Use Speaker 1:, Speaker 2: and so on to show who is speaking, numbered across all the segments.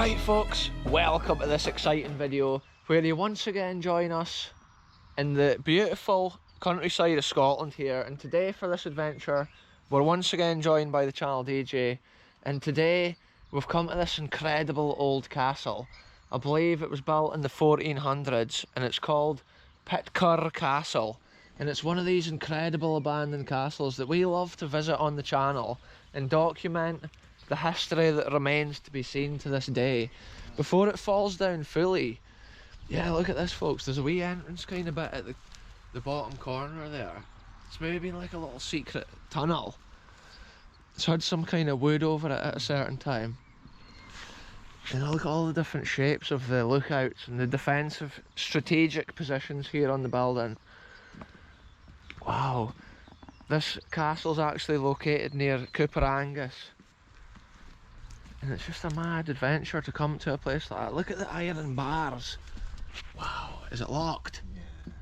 Speaker 1: Alright folks, welcome to this exciting video where you once again join us in the beautiful countryside of Scotland here, and today for this adventure we're once again joined by the channel DJ, and today we've come to this incredible old castle. I believe it was built in the 1400s and it's called Pitcur Castle, and it's one of these incredible abandoned castles that we love to visit on the channel and document the history that remains to be seen to this day before it falls down fully. Yeah, look at this folks, there's a wee entrance kind of bit at the bottom corner there. It's maybe been like a little secret tunnel. It's had some kind of wood over it at a certain time. And look at all the different shapes of the lookouts and the defensive strategic positions here on the building. Wow, this castle's actually located near Cooper Angus. And it's just a mad adventure to come to a place like that. Look at the iron bars. Wow, is it locked? Yeah.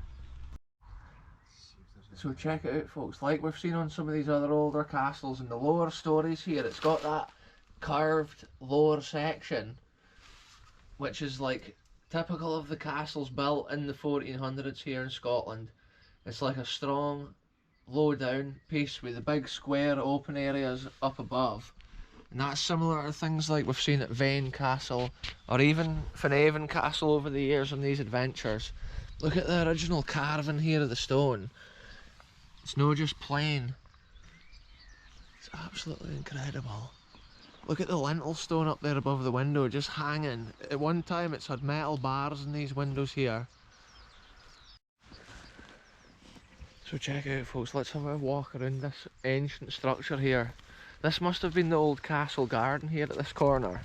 Speaker 1: So check it out folks, like we've seen on some of these other older castles in the lower stories here, it's got that curved lower section, which is like typical of the castles built in the 1400s here in Scotland. It's like a strong low down piece with the big square open areas up above. And that's similar to things like we've seen at Vane Castle or even Finhaven Castle over the years on these adventures. Look at the original carving here of the stone. It's not just plain. It's absolutely incredible. Look at the lintel stone up there above the window just hanging. At one time it's had metal bars in these windows here. So check it out folks, let's have a walk around this ancient structure here. This must have been the old castle garden here at this corner.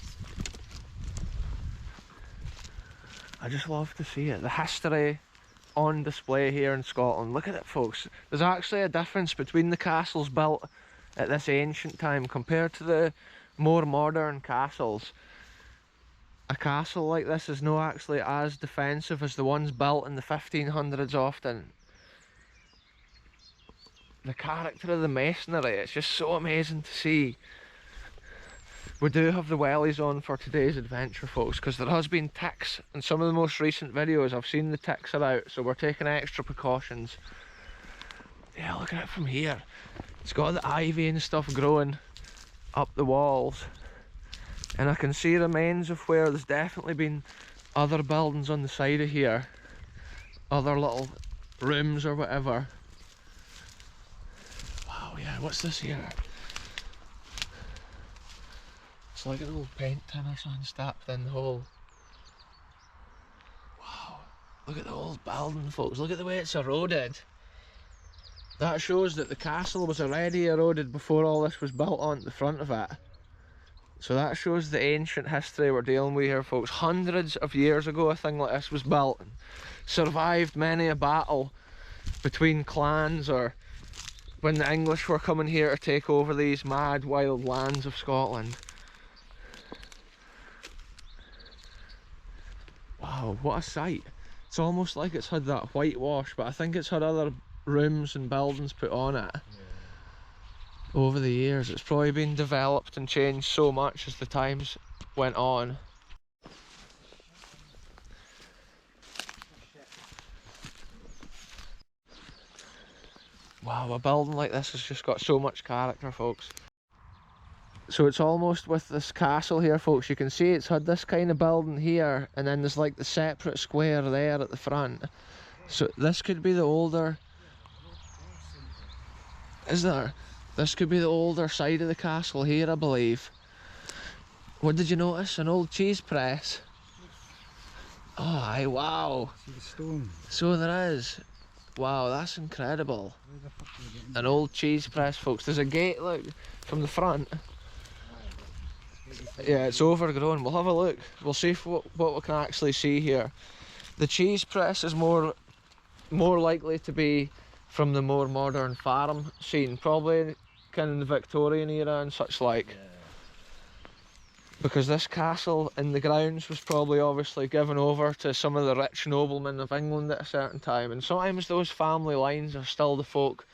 Speaker 1: I just love to see it. The history on display here in Scotland. Look at it folks. There's actually a difference between the castles built at this ancient time compared to the more modern castles. A castle like this is not actually as defensive as the ones built in the 1500s often. The character of the masonry, it's just so amazing to see. We do have the wellies on for today's adventure folks, because there has been ticks in some of the most recent videos. I've seen the ticks are out, so we're taking extra precautions. Yeah, look at it from here. It's got the ivy and stuff growing up the walls, and I can see remains of where there's definitely been other buildings on the side of here, other little rooms or whatever. Yeah, what's this here? It's like an old paint tin or something stacked in the hole. Wow, look at the old building folks, look at the way it's eroded. That shows that the castle was already eroded before all this was built on the front of it. So that shows the ancient history we're dealing with here folks. Hundreds of years ago a thing like this was built and survived many a battle between clans, or when the English were coming here to take over these mad wild lands of Scotland. Wow, what a sight. It's almost like it's had that whitewash, but I think it's had other rooms and buildings put on it. Over the years. It's probably been developed and changed so much as the times went on. Wow, a building like this has just got so much character folks. So it's almost with this castle here folks, you can see it's had this kind of building here, and then there's like the separate square there at the front. So this could be the older, is there? This could be the older side of the castle here, I believe. What did you notice? An old cheese press. Oh aye, wow.
Speaker 2: See the stone.
Speaker 1: So there is. Wow, that's incredible. An old cheese press folks. There's a gate, look, from the front. Yeah, it's overgrown. We'll have a look. We'll see what we can actually see here. The cheese press is more likely to be from the more modern farm scene, probably kind of in the Victorian era and such like. Because this castle in the grounds was probably obviously given over to some of the rich noblemen of England at a certain time, and sometimes those family lines are still the folk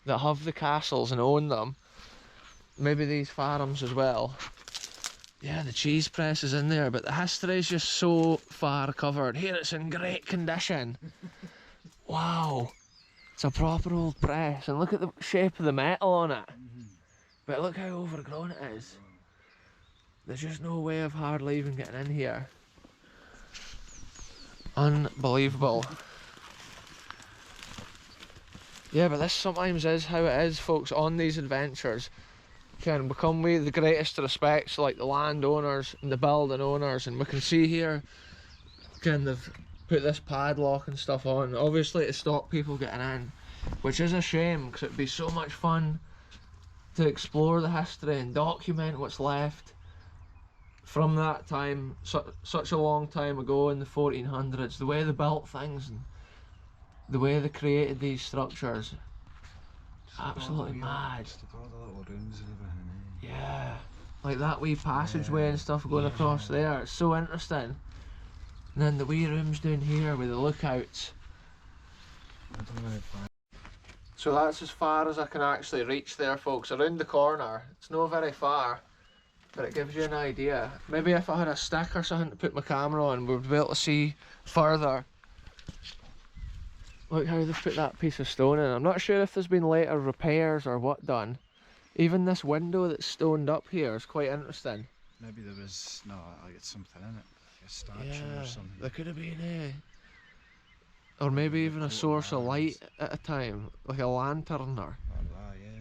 Speaker 1: that have the castles and own them. Maybe these farms as well. Yeah, the cheese press is in there, but the history is just so far covered. Here it's in great condition. Wow. It's a proper old press, and look at the shape of the metal on it. But look how overgrown it is. There's just no way of hardly even getting in here. Unbelievable. Yeah, but this sometimes is how it is, folks, on these adventures. Can become with the greatest respects, like the landowners and the building owners, and we can see here, kind of put this padlock and stuff on, obviously to stop people getting in, which is a shame because it'd be so much fun to explore the history and document what's left from that time, such a long time ago in the 1400s, the way they built things and the way they created these structures. Absolutely mad. Yeah, like that wee passageway and stuff going across there, it's so interesting. And then the wee rooms down here with the lookouts. So that's as far as I can actually reach there, folks, around the corner. It's not very far, but it gives you an idea. Maybe if I had a stick or something to put my camera on, we'd be able to see further. Look how they've put that piece of stone in. I'm not sure if there's been later repairs or what done. Even this window that's stoned up here is quite interesting.
Speaker 2: Maybe there was, no, like it's something in it, like a statue or something.
Speaker 1: There could have been or maybe even a source of light at a time, like a lantern or...
Speaker 2: yeah.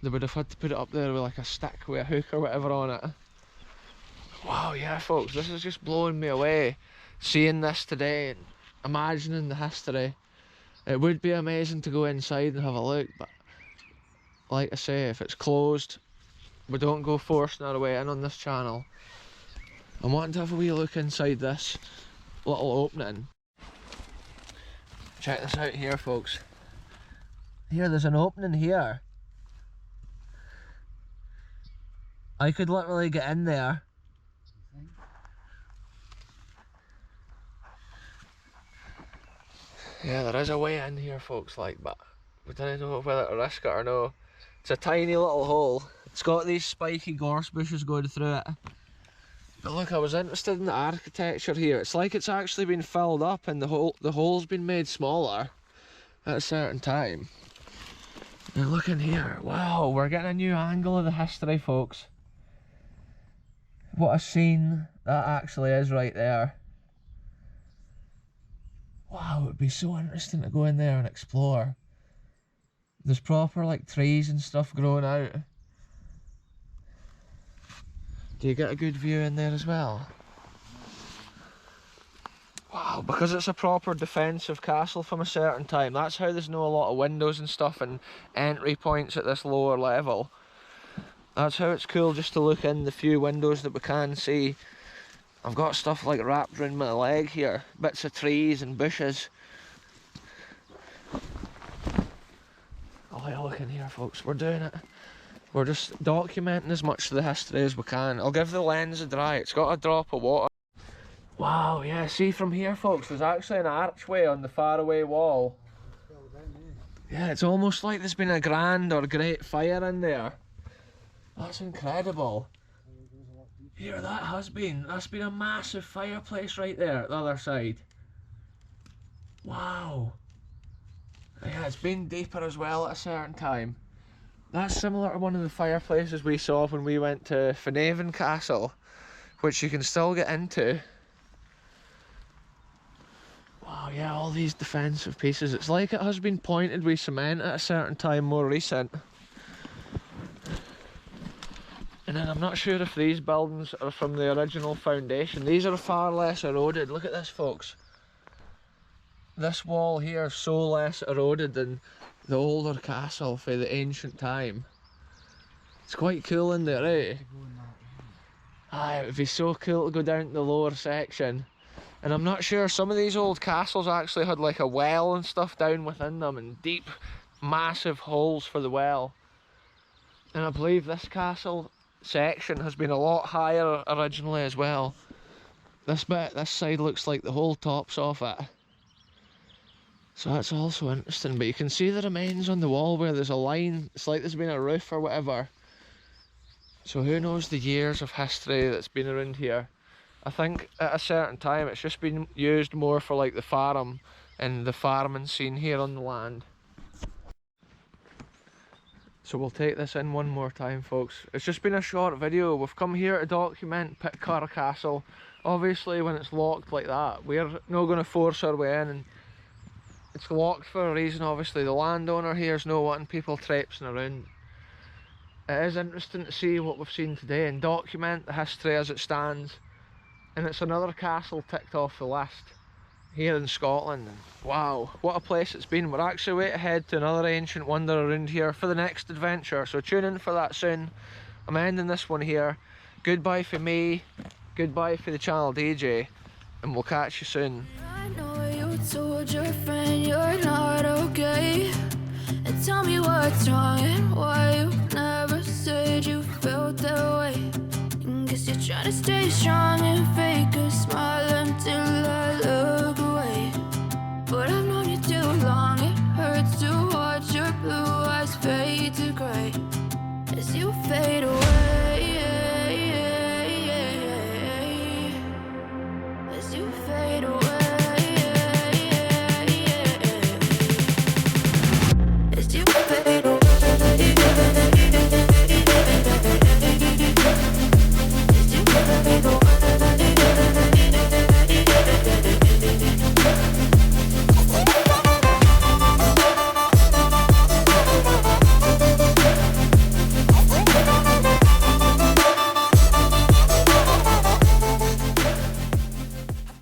Speaker 1: They would have had to put it up there with like a stick with a hook or whatever on it. Wow, yeah folks, this is just blowing me away, seeing this today and imagining the history. It would be amazing to go inside and have a look, but like I say, if it's closed, we don't go forcing our way in on this channel. I'm wanting to have a wee look inside this little opening. Check this out here, folks. Here, there's an opening here. I could literally get in there. Yeah, there is a way in here, folks, like, but we don't know whether to risk it or no. It's a tiny little hole. It's got these spiky gorse bushes going through it. But look, I was interested in the architecture here. It's like it's actually been filled up and the hole's been made smaller at a certain time. And look in here. Wow, we're getting a new angle of the history, folks. What a scene that actually is right there. Wow, it would be so interesting to go in there and explore. There's proper like trees and stuff growing out. Do you get a good view in there as well? Wow, because it's a proper defensive castle from a certain time. That's how there's no a lot of windows and stuff and entry points at this lower level. That's how it's cool just to look in the few windows that we can see. I've got stuff like wrapped around my leg here, bits of trees and bushes. Oh yeah, look in here folks, we're doing it. We're just documenting as much of the history as we can. I'll give the lens a dry, it's got a drop of water. Wow, yeah, see from here folks, there's actually an archway on the faraway wall. Yeah, it's almost like there's been a grand or great fire in there. That's incredible. Here, that's been a massive fireplace right there at the other side. Wow. Yeah, it's been deeper as well at a certain time. That's similar to one of the fireplaces we saw when we went to Pitcur Castle, which you can still get into. Wow, yeah, all these defensive pieces. It's like it has been pointed with cement at a certain time more recent. And then I'm not sure if these buildings are from the original foundation. These are far less eroded. Look at this, folks. This wall here is so less eroded than the older castle for the ancient time. It's quite cool in there, eh? Aye, it would be so cool to go down to the lower section. And I'm not sure, some of these old castles actually had like a well and stuff down within them and deep, massive holes for the well. And I believe this castle section has been a lot higher originally as well. This side looks like the whole top's off it. So that's also interesting, but you can see the remains on the wall where there's a line. It's like there's been a roof or whatever. So who knows the years of history that's been around here. I think at a certain time it's just been used more for like the farm and the farming scene here on the land. So we'll take this in one more time, folks. It's just been a short video. We've come here to document Pitcur Castle. Obviously when it's locked like that, we're not going to force our way in, and it's locked for a reason. Obviously the landowner here is not wanting people traipsing around. It is interesting to see what we've seen today and document the history as it stands. And it's another castle ticked off the list here in Scotland. And wow, what a place it's been. We're actually way ahead to another ancient wonder around here for the next adventure, so tune in for that soon. I'm ending this one here. Goodbye for me, goodbye for the channel DJ, and we'll catch you soon.
Speaker 3: I know you told your friend you're not okay, and tell me what's wrong and why you never said you felt that way. And guess you're trying to stay strong and fake a smile until I love